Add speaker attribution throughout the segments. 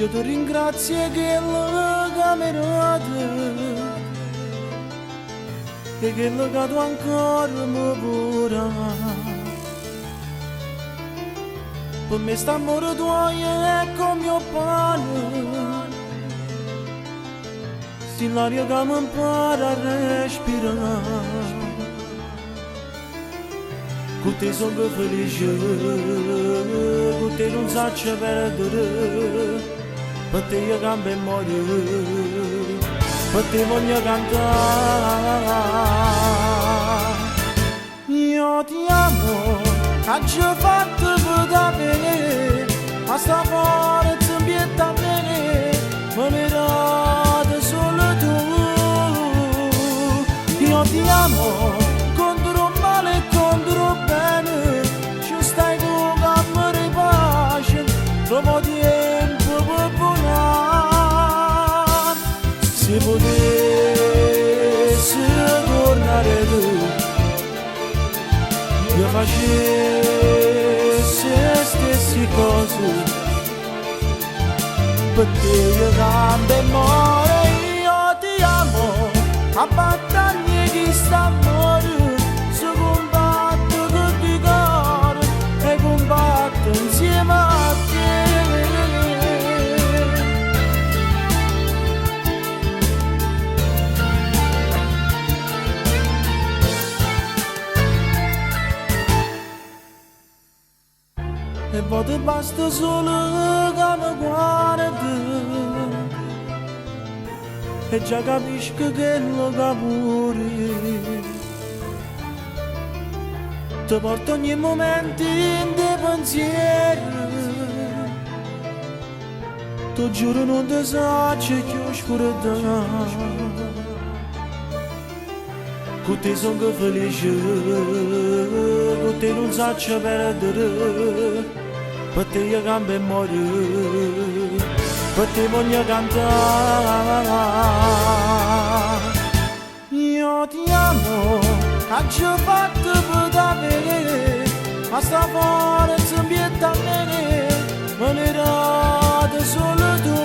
Speaker 1: Io ti ringrazio che lo camerate e che lo cato ancora mi pura. Per me sta amore tuo è come mio pane, si l'aria che mi impara a respirare. Con te sono felice, con te non saccio perdere, per te io cambio e muoio, per te voglio cantare. Io ti amo, oggi ho fatto per bene, ma sta forza impietta a me, me ne date solo tu. Io ti amo, contro male e contro bene, ci stai tu che mi ripace, trovo tempo per volare. Se potessi tornare tu, io facessi le stesse cose, per te io cambio e muore. Io ti amo, a battaglie chi sta a morire, si combatte con il cuore e combatte insieme a te. E volte basta solo che mi guardi e già capisco che lo capuri. Ti porto ogni momento in dei pensieri, ti giuro non ti so c'è che oscurità. Con te sono felice, con te non saccio perdere, per te io cambio e muoio, per te voglio cantare. Io ti amo, oggi ho fatto per bene, ma sta forza impietta a me, me ne date solo tu.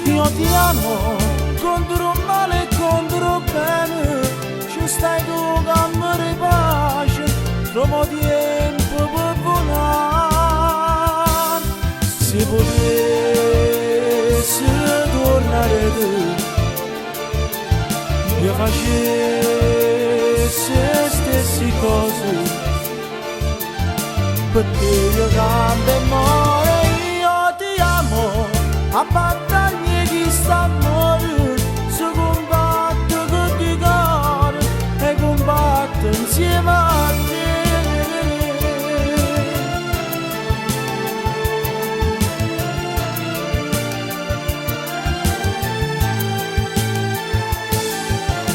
Speaker 1: Io ti amo, contro male e contro bene, ci stai tu che mi ripace, trovo tempo per volare. Se potessi tornare tu, io facessi le stesse cose, per te io cambio e muore. Io ti amo, a battaglie chi sta a morire, si combatte con il cuore e combatte insieme a te.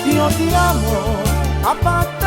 Speaker 1: Io ti amo, a battaglie